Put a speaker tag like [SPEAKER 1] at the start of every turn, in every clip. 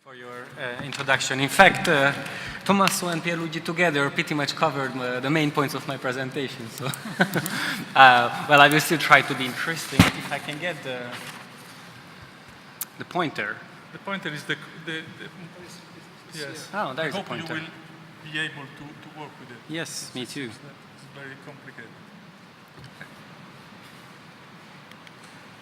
[SPEAKER 1] For your introduction. In fact, Tommaso and Pierluigi together pretty much covered the main points of my presentation. So, well, I will still try to be interesting. If I can get the pointer.
[SPEAKER 2] The pointer is the yes.
[SPEAKER 1] Oh, there is a pointer.
[SPEAKER 2] I hope you will be able to work with it.
[SPEAKER 1] Yes, me too.
[SPEAKER 2] It's very complicated.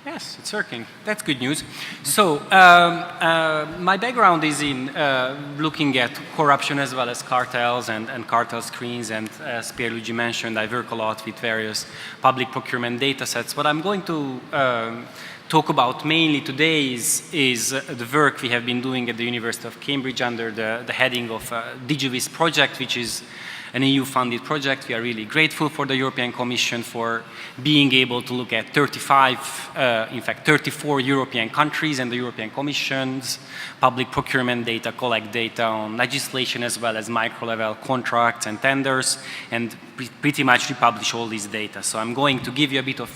[SPEAKER 1] Yes, it's working. That's good news. So, my background is in looking at corruption as well as cartels and cartel screens. And as Pierluigi mentioned, I work a lot with various public procurement data sets. What I'm going to talk about mainly today is the work we have been doing at the University of Cambridge under the heading of DigiVis project, which is an EU-funded project. We are really grateful for the European Commission for being able to look at 34 European countries and the European Commission's public procurement data, collect data on legislation as well as micro-level contracts and tenders, and pretty much republish all these data. So I'm going to give you a bit of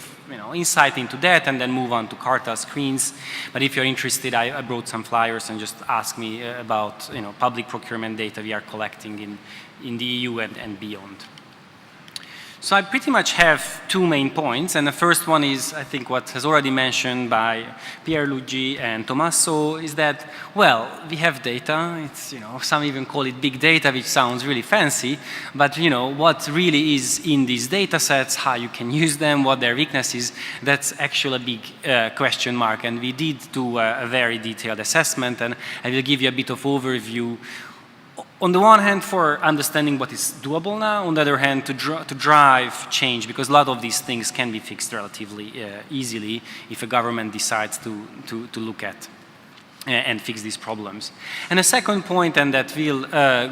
[SPEAKER 1] insight into that and then move on to cartel screens. But if you're interested, I brought some flyers and just ask me about public procurement data we are collecting in the EU and beyond. So I pretty much have two main points, and the first one is, I think, what has already mentioned by Pierluigi and Tommaso, is that, well, we have data. It's, some even call it big data, which sounds really fancy, but, what really is in these data sets, how you can use them, what their weakness is, that's actually a big question mark, and we did do a very detailed assessment, and I will give you a bit of overview. On the one hand, for understanding what is doable now, on the other hand, to drive change, because a lot of these things can be fixed relatively easily if a government decides to look at and fix these problems. And a second point, and that will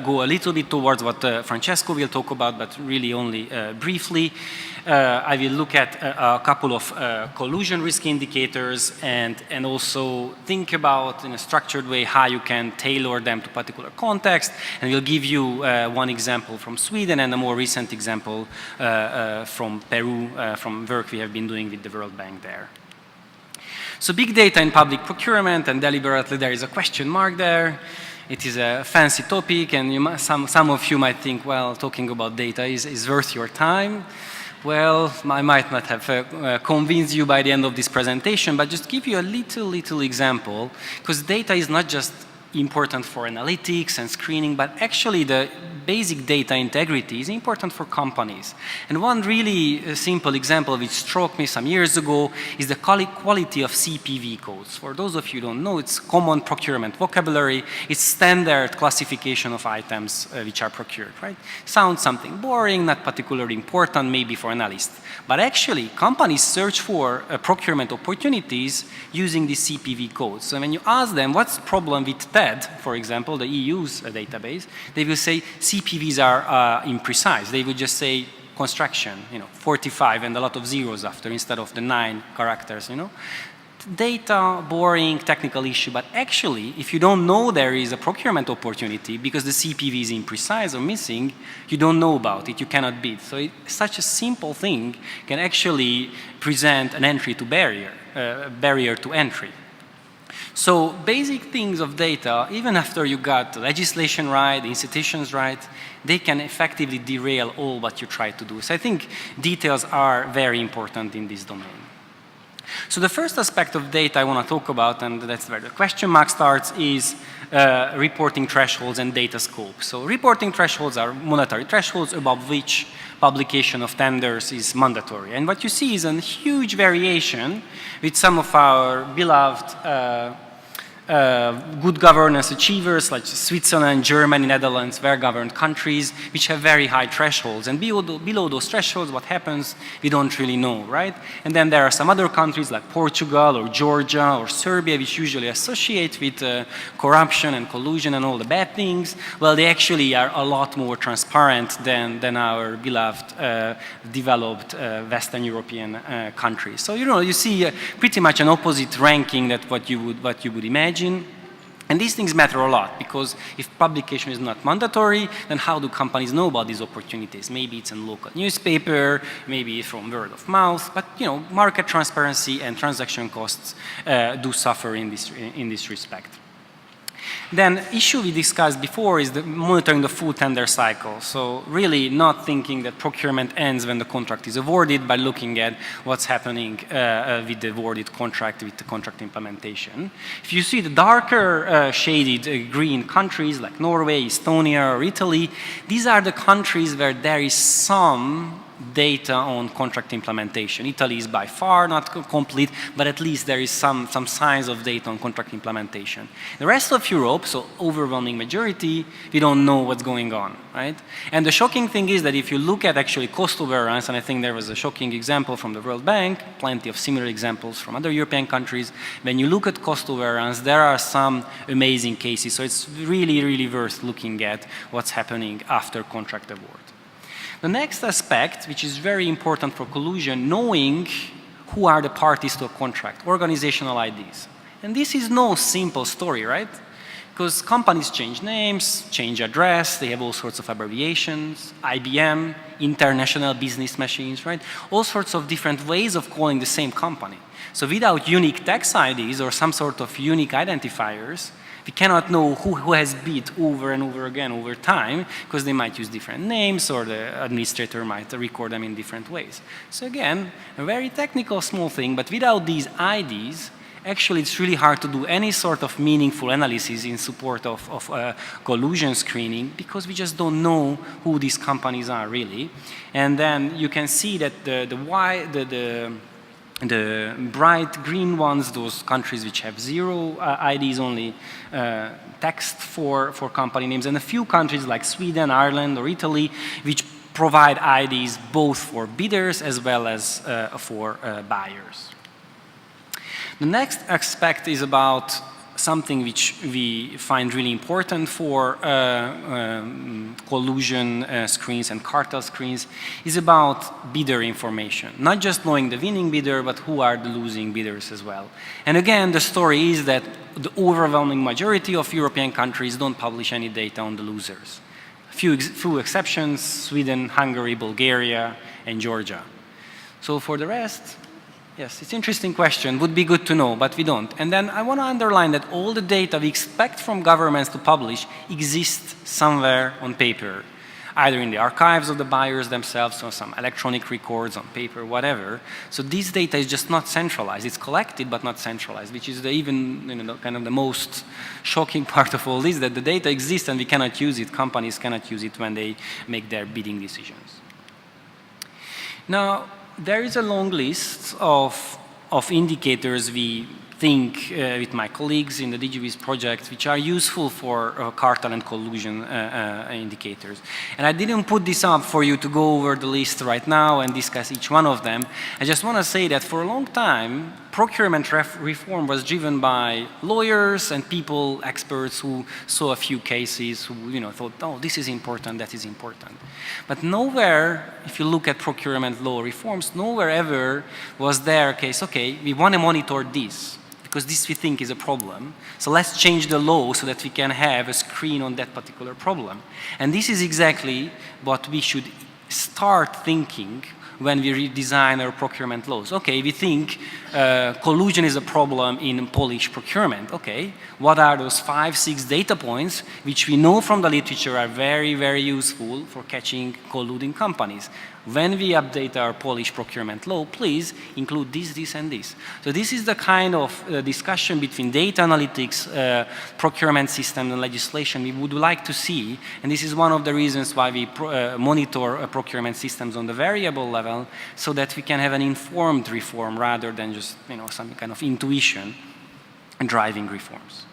[SPEAKER 1] go a little bit towards what Francesco will talk about, but really only briefly, I will look at a couple of collusion risk indicators and also think about in a structured way how you can tailor them to particular context, and we'll give you one example from Sweden and a more recent example from Peru, from work we have been doing with the World Bank there. So big data in public procurement, and deliberately there is a question mark there. It is a fancy topic, and some of you might think, well, talking about data is worth your time. Well, I might not have convinced you by the end of this presentation, but just give you a little example, because data is not just important for analytics and screening, but actually the basic data integrity is important for companies. And one really simple example which struck me some years ago is the quality of CPV codes. For those of you who don't know, it's common procurement vocabulary. It's standard classification of items which are procured, right? Sounds something boring, not particularly important maybe for analysts. But actually, companies search for procurement opportunities using the CPV codes. So when you ask them what's the problem with TED, for example, the EU's database, they will say CPVs are imprecise. They would just say construction, 45 and a lot of zeros after instead of the 9 characters, Data, boring, technical issue, but actually, if you don't know there is a procurement opportunity because the CPV is imprecise or missing, you don't know about it, you cannot bid. So such a simple thing can actually present an entry to barrier to entry. So basic things of data, even after you got the legislation right, the institutions right, they can effectively derail all what you try to do. So I think details are very important in this domain. So the first aspect of data I want to talk about, and that's where the question mark starts, is reporting thresholds and data scope. So reporting thresholds are monetary thresholds above which publication of tenders is mandatory. And what you see is a huge variation with some of our beloved good governance achievers like Switzerland, Germany, Netherlands, well-governed countries, which have very high thresholds. And below those thresholds, what happens, we don't really know, right? And then there are some other countries like Portugal or Georgia or Serbia, which usually associate with corruption and collusion and all the bad things. Well, they actually are a lot more transparent than our beloved developed Western European countries. So, you see pretty much an opposite ranking that what you would imagine. And these things matter a lot, because if publication is not mandatory, then how do companies know about these opportunities? Maybe it's in local newspaper, maybe from word of mouth, but market transparency and transaction costs do suffer in this respect. Then issue we discussed before is the monitoring the full tender cycle. So really not thinking that procurement ends when the contract is awarded, by looking at what's happening with the awarded contract, with the contract implementation. If you see the darker shaded green countries like Norway, Estonia, or Italy, these are the countries where there is some data on contract implementation. Italy is by far not complete, but at least there is some signs of data on contract implementation. The rest of Europe, so overwhelming majority, we don't know what's going on, right? And the shocking thing is that if you look at actually cost overruns, and I think there was a shocking example from the World Bank, plenty of similar examples from other European countries, when you look at cost overruns, there are some amazing cases. So it's really, really worth looking at what's happening after contract award. The next aspect, which is very important for collusion, knowing who are the parties to a contract, organizational IDs. And this is no simple story, right? Because companies change names, change address, they have all sorts of abbreviations, IBM, international business machines, right? All sorts of different ways of calling the same company. So without unique tax IDs or some sort of unique identifiers, we cannot know who has bid over and over again over time, because they might use different names or the administrator might record them in different ways. So again, a very technical small thing, but without these IDs, actually it's really hard to do any sort of meaningful analysis in support of collusion screening, because we just don't know who these companies are really. And then you can see that the bright green ones, those countries which have zero IDs, only text for company names, and a few countries like Sweden, Ireland, or Italy, which provide IDs both for bidders as well as for buyers. The next aspect is about something which we find really important for collusion screens and cartel screens, is about bidder information. Not just knowing the winning bidder, but who are the losing bidders as well. And again, the story is that the overwhelming majority of European countries don't publish any data on the losers. Few exceptions: Sweden, Hungary, Bulgaria, and Georgia. So for the rest, yes, it's an interesting question, would be good to know, but we don't. And then I want to underline that all the data we expect from governments to publish exists somewhere on paper, either in the archives of the buyers themselves or some electronic records on paper, whatever. So this data is just not centralized. It's collected but not centralized, which is kind of the most shocking part of all this, that the data exists and we cannot use it. Companies cannot use it when they make their bidding decisions. Now, there is a long list of indicators we think with my colleagues in the DigiViz project, which are useful for cartel and collusion indicators. And I didn't put this up for you to go over the list right now and discuss each one of them. I just want to say that for a long time, procurement reform was driven by lawyers and people, experts who saw a few cases, who thought, oh, this is important, that is important. But nowhere, if you look at procurement law reforms, nowhere ever was there a case, okay, we want to monitor this, because this we think is a problem. So let's change the law so that we can have a screen on that particular problem. And this is exactly what we should start thinking when we redesign our procurement laws. Okay, we think collusion is a problem in Polish procurement. Okay, what are those 5, 6 data points which we know from the literature are very, very useful for catching colluding companies? When we update our Polish procurement law, please include this, this, and this. So this is the kind of discussion between data analytics, procurement system, and legislation we would like to see. And this is one of the reasons why we monitor procurement systems on the variable level, so that we can have an informed reform rather than just some kind of intuition driving reforms.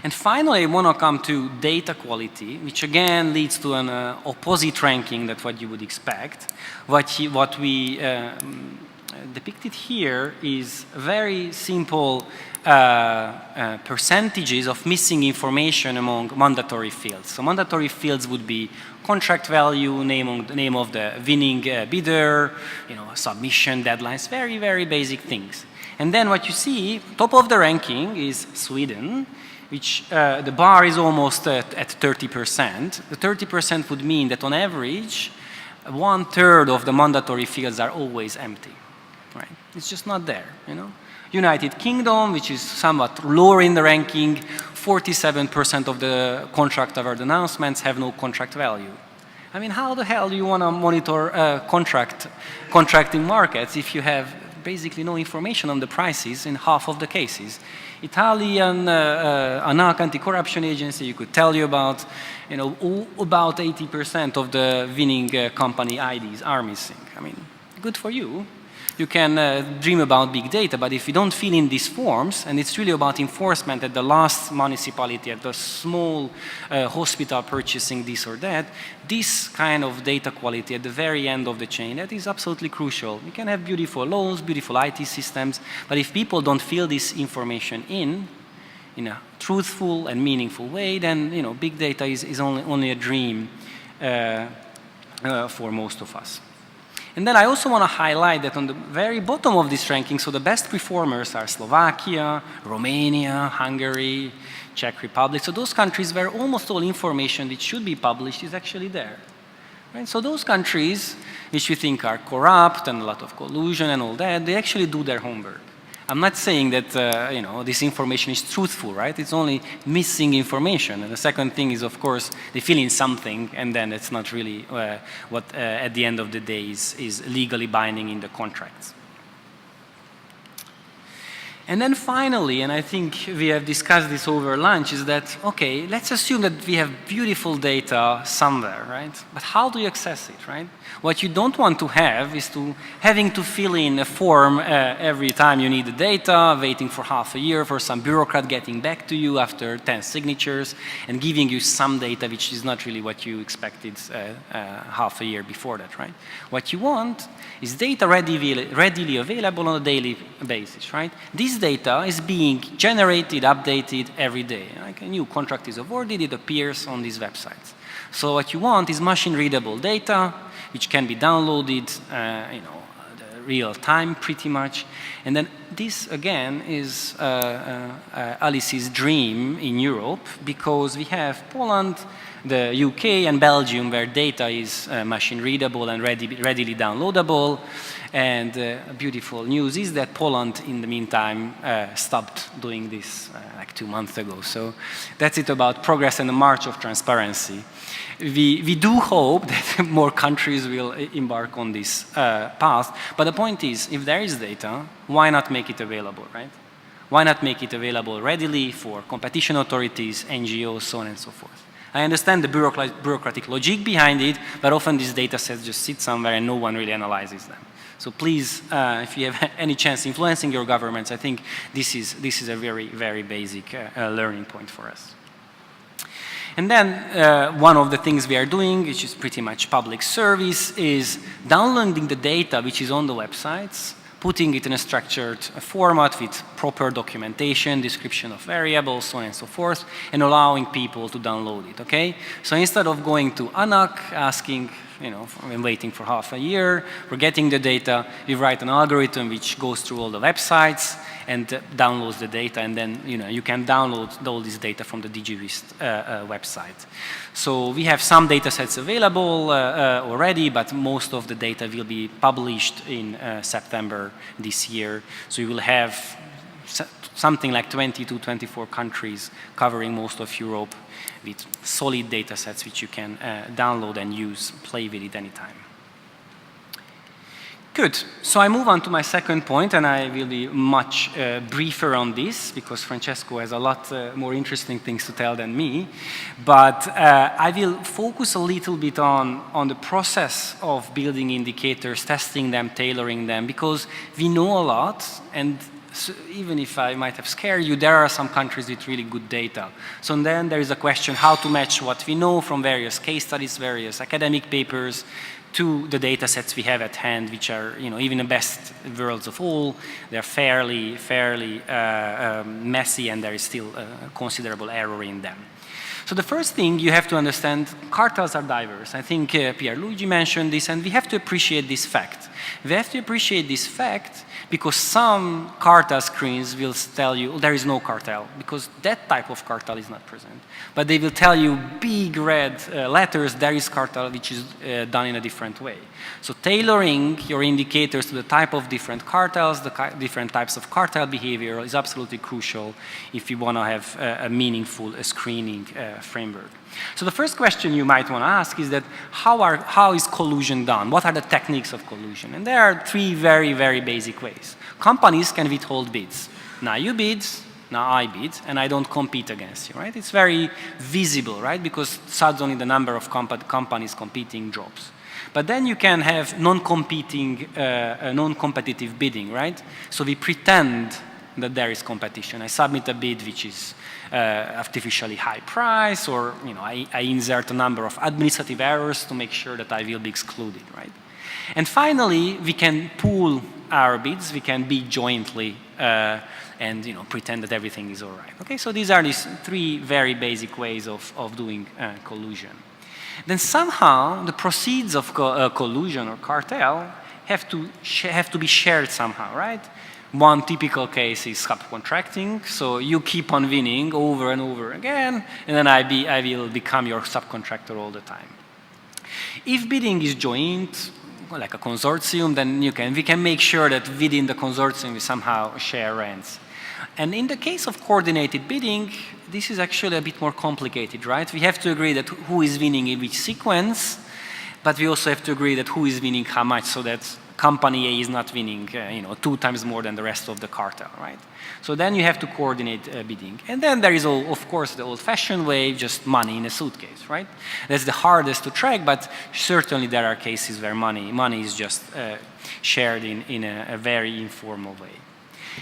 [SPEAKER 1] And finally, I want to come to data quality, which again leads to an opposite ranking than what you would expect. What we depicted here is very simple percentages of missing information among mandatory fields. So mandatory fields would be contract value, name of the winning bidder, submission deadlines, very, very basic things. And then what you see, top of the ranking is Sweden, which the bar is almost at 30%. The 30% would mean that on average, 1/3 of the mandatory fields are always empty, right? It's just not there, United Kingdom, which is somewhat lower in the ranking, 47% of the contract award announcements have no contract value. I mean, how the hell do you want to monitor contracting markets if you have basically no information on the prices in half of the cases? Italian ANAC anti-corruption agency, you could tell you about, about 80% of the winning company IDs are missing. I mean, good for you. You can dream about big data, but if you don't fill in these forms, and it's really about enforcement at the last municipality, at the small hospital purchasing this or that, this kind of data quality at the very end of the chain, that is absolutely crucial. You can have beautiful laws, beautiful IT systems, but if people don't fill this information in a truthful and meaningful way, then big data is only a dream for most of us. And then I also want to highlight that on the very bottom of this ranking, so the best performers are Slovakia, Romania, Hungary, Czech Republic. So those countries where almost all information which should be published is actually there. Right? So those countries which we think are corrupt and a lot of collusion and all that, they actually do their homework. I'm not saying that this information is truthful, right? It's only missing information. And the second thing is, of course, they fill in something, and then it's not really what at the end of the day is legally binding in the contracts. And then finally, and I think we have discussed this over lunch, is that, okay, let's assume that we have beautiful data somewhere, right? But how do you access it, right? What you don't want to have is having to fill in a form every time you need the data, waiting for half a year for some bureaucrat getting back to you after 10 signatures and giving you some data which is not really what you expected half a year before that, right? What you want is data readily available on a daily basis, right? This data is being generated, updated every day. Like a new contract is awarded, it appears on these websites. So what you want is machine-readable data, which can be downloaded, real time pretty much. And then this again is Alice's dream in Europe, because we have Poland, the UK and Belgium where data is machine readable and readily downloadable. And beautiful news is that Poland in the meantime stopped doing this like 2 months ago. So that's it about progress and the march of transparency. We do hope that more countries will embark on this path, but the point is, if there is data, why not make it available, right? Why not make it available readily for competition authorities, NGOs, so on and so forth? I understand the bureaucratic logic behind it, but often these data sets just sit somewhere and no one really analyzes them. So please, if you have any chance influencing your governments, I think this is a very, very basic learning point for us. And then one of the things we are doing, which is pretty much public service, is downloading the data which is on the websites, putting it in a structured format with proper documentation, description of variables, so on and so forth, and allowing people to download it, okay? So instead of going to ANAC, asking, and waiting for half a year, we're getting the data, we write an algorithm which goes through all the websites and downloads the data, and then, you can download all this data from the DigiVist website. So we have some data sets available already, but most of the data will be published in September this year. So we will have something like 20 to 24 countries covering most of Europe with solid data sets which you can download and use, play with it anytime. Good. So I move on to my second point, and I will be much briefer on this because Francesco has a lot more interesting things to tell than me. But I will focus a little bit on the process of building indicators, testing them, tailoring them, because we know a lot, and so even if I might have scared you, there are some countries with really good data. So then there is a question how to match what we know from various case studies, various academic papers, to the data sets we have at hand, which are, even the best worlds of all, they're fairly messy, and there is still considerable error in them. So the first thing you have to understand, cartels are diverse. I think Pierluigi mentioned this, and we have to appreciate this fact. We have to appreciate this fact Because some cartel screens will tell you there is no cartel, because that type of cartel is not present. But they will tell you big red letters, there is cartel, which is done in a different way. So tailoring your indicators to the type of different cartels, the different types of cartel behavior is absolutely crucial if you want to have a meaningful screening framework. So the first question you might want to ask is that how is collusion done? What are the techniques of collusion? And there are three very, very basic ways. Companies can withhold bids. Now you bid, now I bid, and I don't compete against you, right? It's very visible, right? Because suddenly the number of companies competing drops. But then you can have non-competing, non-competitive bidding, right? So we pretend that there is competition. I submit a bid which is artificially high price, or I insert a number of administrative errors to make sure that I will be excluded, right? And finally, we can pool our bids. We can bid jointly and pretend that everything is all right. Okay, so these are these three very basic ways of doing collusion. Then somehow the proceeds of collusion or cartel have to be shared somehow, right? One typical case is subcontracting. So you keep on winning over and over again, and then I will become your subcontractor all the time. If bidding is joint, like a consortium, then we can make sure that within the consortium we somehow share rents. And in the case of coordinated bidding, this is actually a bit more complicated, right? We have to agree that who is winning in which sequence, but we also have to agree that who is winning how much, so that company A is not winning 2 times more than the rest of the cartel, right? So then you have to coordinate bidding. And then there is, of course, the old-fashioned way, just money in a suitcase, right? That's the hardest to track, but certainly there are cases where money is just shared in a very informal way.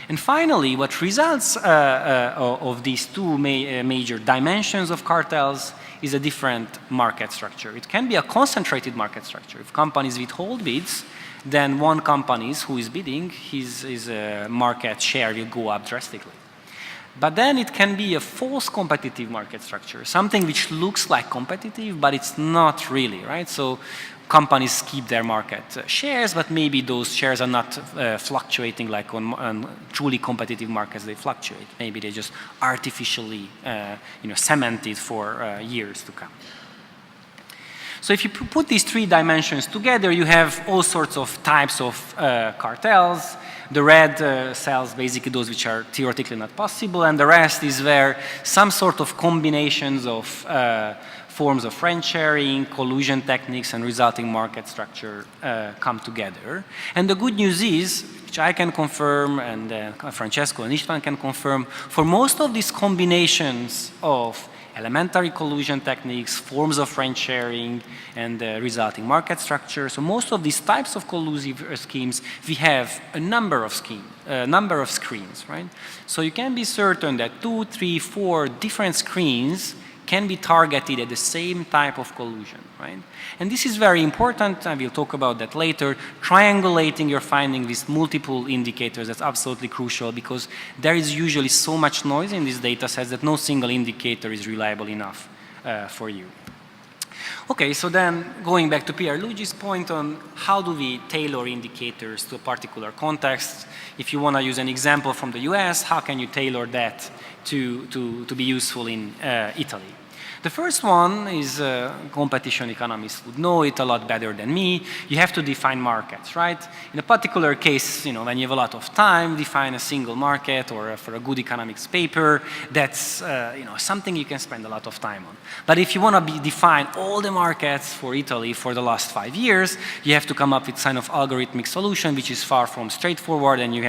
[SPEAKER 1] And finally, what results of these two major dimensions of cartels is a different market structure. It can be a concentrated market structure. If companies withhold bids, then one company who is bidding, his market share will go up drastically. But then it can be a false competitive market structure, something which looks like competitive, but it's not really, right? So companies keep their market shares, but maybe those shares are not fluctuating like on truly competitive markets. They fluctuate. Maybe they just artificially cemented for years to come. So if you put these three dimensions together, you have all sorts of types of cartels. The red cells, basically those which are theoretically not possible, and the rest is where some sort of combinations of forms of rent sharing, collusion techniques, and resulting market structure come together. And the good news is, which I can confirm, and Francesco and István can confirm, for most of these combinations of elementary collusion techniques, forms of rent sharing, and resulting market structure. So most of these types of collusive schemes, we have a number of screens, right? So you can be certain that 2, 3, 4 different screens can be targeted at the same type of collusion, right? And this is very important, and we'll talk about that later. Triangulating your finding with multiple indicators, that's absolutely crucial, because there is usually so much noise in these data sets that no single indicator is reliable enough for you. Okay, so then going back to Pierluigi's point on how do we tailor indicators to a particular context. If you want to use an example from the US, how can you tailor that to be useful in Italy? The first one is competition economists would know it a lot better than me. You have to define markets, right? In a particular case, when you have a lot of time, define a single market, or for a good economics paper, that's something you can spend a lot of time on. But if you want to define all the markets for Italy for the last 5 years, you have to come up with kind of algorithmic solution, which is far from straightforward, and you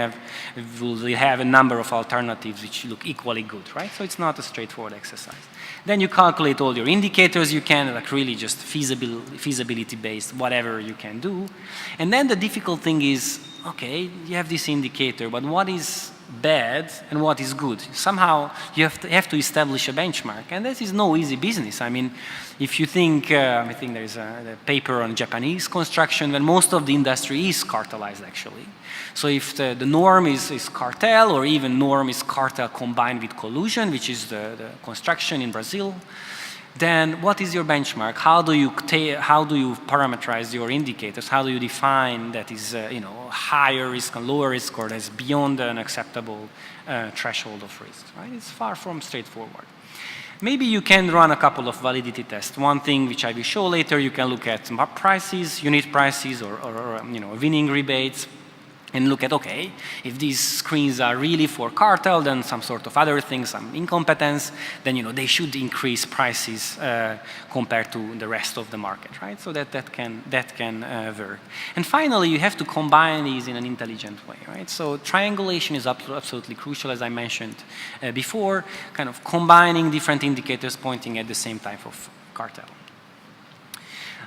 [SPEAKER 1] will have a number of alternatives which look equally good, right? So it's not a straightforward exercise. Then you calculate all your indicators you can, like really just feasibility based, whatever you can do. And then the difficult thing is, okay, you have this indicator, but what is bad and what is good? Somehow you have to establish a benchmark, and this is no easy business. I mean, if you think, I think there is a paper on Japanese construction when most of the industry is cartelized actually. So if the norm is cartel, or even norm is cartel combined with collusion, which is the construction in Brazil, then what is your benchmark? How do you parameterize your indicators? How do you define that is higher risk and lower risk, or that's beyond an acceptable threshold of risk? Right? It's far from straightforward. Maybe you can run a couple of validity tests. One thing which I will show later, you can look at prices, unit prices, or winning rebates, and look at, okay, if these screens are really for cartel, then some sort of other things, some incompetence, then they should increase prices compared to the rest of the market, right? So that can work. And finally, you have to combine these in an intelligent way, right? So triangulation is absolutely crucial, as I mentioned before, kind of combining different indicators pointing at the same type of cartel.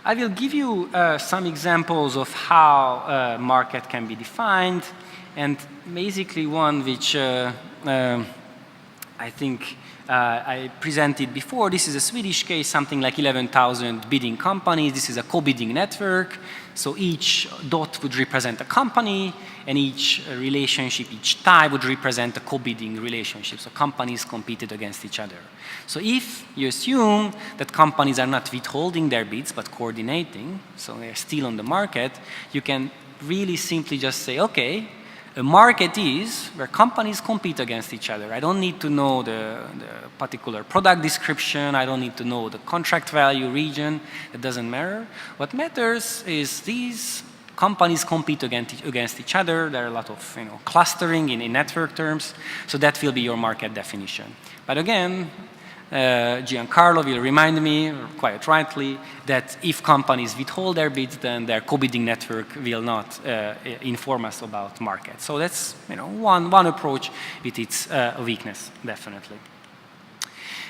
[SPEAKER 1] I will give you some examples of how market can be defined, and basically one which I think I presented before. This is a Swedish case, something like 11,000 bidding companies. This is a co-bidding network. So each dot would represent a company, and each relationship, each tie would represent a co-bidding relationship. So companies competed against each other. So if you assume that companies are not withholding their bids, but coordinating, so they're still on the market, you can really simply just say, okay, a market is where companies compete against each other. I don't need to know the particular product description. I don't need to know the contract value region. It doesn't matter. What matters is these companies compete against each other. There are a lot of clustering in network terms. So that will be your market definition. But again, Giancarlo will remind me, quite rightly, that if companies withhold their bids, then their co-bidding network will not inform us about market. So that's one approach with its weakness, definitely.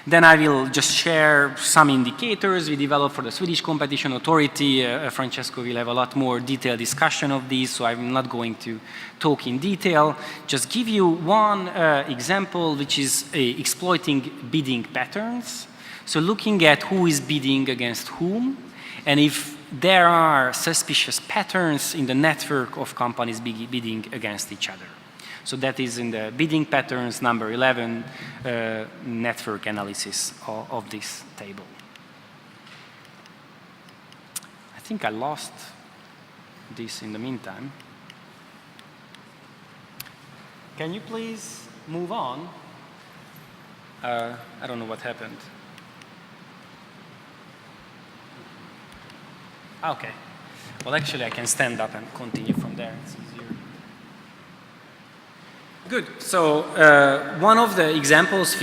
[SPEAKER 1] Then I will just share some indicators we developed for the Swedish Competition Authority. Francesco will have a lot more detailed discussion of these, so I'm not going to talk in detail. Just give you one example, which is exploiting bidding patterns. So looking at who is bidding against whom, and if there are suspicious patterns in the network of companies bidding against each other. So that is in the bidding patterns, number 11, network analysis of this table. I think I lost this in the meantime. Can you please move on? I don't know what happened. Okay. Well, actually, I can stand up and continue from there. It's easier. Good. So one of the examples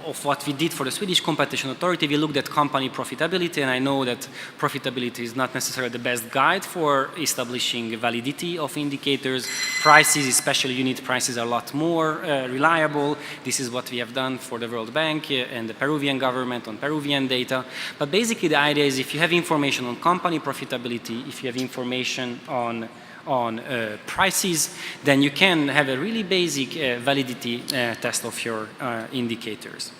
[SPEAKER 1] of what we did for the Swedish Competition Authority, we looked at company profitability, and I know that profitability is not necessarily the best guide for establishing validity of indicators. Prices, especially unit prices, are a lot more reliable. This is what we have done for the World Bank and the Peruvian government on Peruvian data. But basically the idea is if you have information on company profitability, if you have information on prices, then you can have a really basic validity test of your indicators.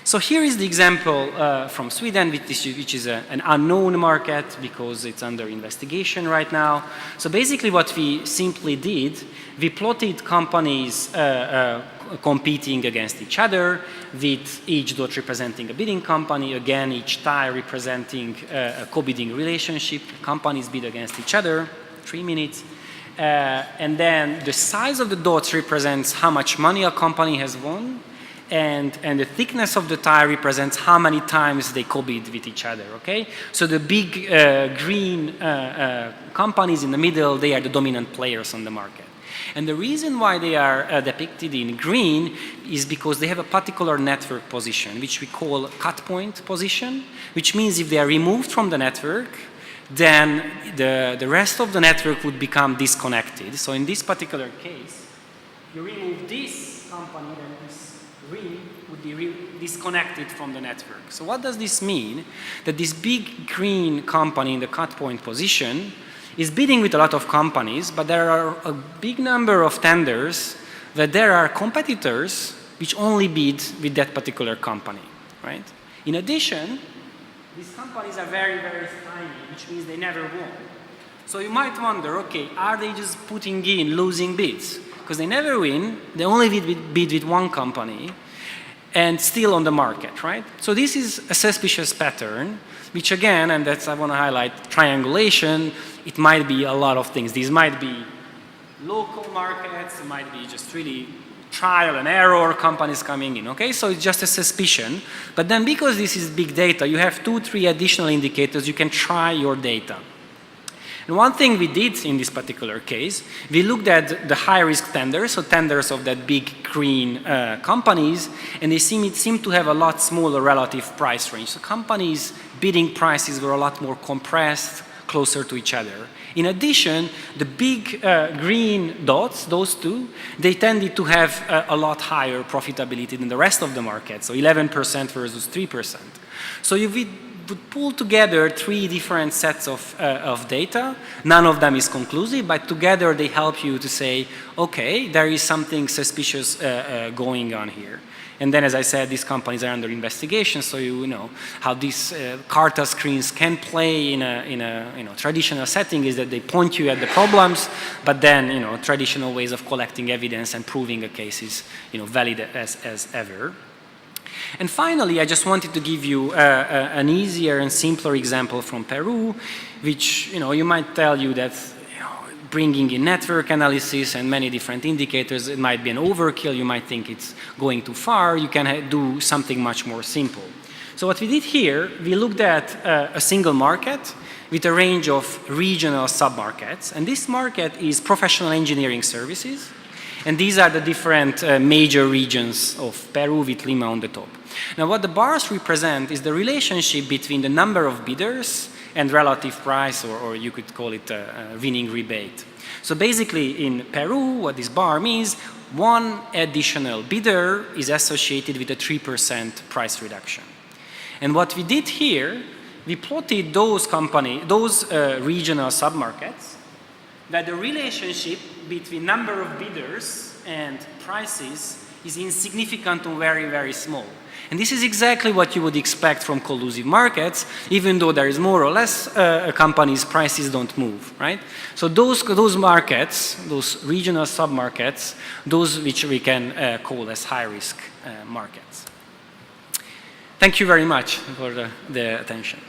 [SPEAKER 1] So here is the example from Sweden, which is an unknown market because it's under investigation right now. So basically what we simply did, we plotted companies competing against each other, with each dot representing a bidding company, again each tie representing a co-bidding relationship. Companies bid against each other. 3 minutes. And then the size of the dots represents how much money a company has won, and the thickness of the tie represents how many times they co-bid with each other, okay? So the big green companies in the middle, they are the dominant players on the market. And the reason why they are depicted in green is because they have a particular network position, which we call cut point position, which means if they are removed from the network, then the rest of the network would become disconnected. So in this particular case, you remove this company, then this green would be disconnected from the network. So what does this mean? That this big green company in the cut point position is bidding with a lot of companies, but there are a big number of tenders that there are competitors which only bid with that particular company, right? In addition, these companies are very, very tiny, which means they never won. So you might wonder, okay, are they just putting in losing bids? Because they never win, they only bid with one company. and still on the market, right? So this is a suspicious pattern, which again, and that's I want to highlight triangulation, it might be a lot of things. These might be local markets, it might be just really trial and error companies coming in, okay? So it's just a suspicion. But then because this is big data, you have 2, 3 additional indicators, you can try your data. And one thing we did in this particular case, we looked at the high-risk tenders, so tenders of that big green companies, and they seem to have a lot smaller relative price range. So companies' bidding prices were a lot more compressed, closer to each other. In addition, the big green dots, those two, they tended to have a lot higher profitability than the rest of the market, so 11% versus 3%. So if we would pull together 3 different sets of data, none of them is conclusive, but together they help you to say, okay, there is something suspicious going on here. And then, as I said, these companies are under investigation, so you know how these cartel screens can play in a traditional setting is that they point you at the problems, but then traditional ways of collecting evidence and proving a case is valid as ever. And finally, I just wanted to give you an easier and simpler example from Peru, which you might tell you that bringing in network analysis and many different indicators, it might be an overkill, you might think it's going too far, you can do something much more simple. So what we did here, we looked at a single market with a range of regional submarkets, and this market is professional engineering services, and these are the different major regions of Peru with Lima on the top. Now what the bars represent is the relationship between the number of bidders and relative price, or you could call it a winning rebate. So basically in Peru, what this bar means, one additional bidder is associated with a 3% price reduction. And what we did here, we plotted those regional submarkets, that the relationship between number of bidders and prices is insignificant or very, very small. And this is exactly what you would expect from collusive markets, even though there is more or less companies' prices don't move, right? So those markets, those regional submarkets, those which we can call as high-risk markets. Thank you very much for the attention.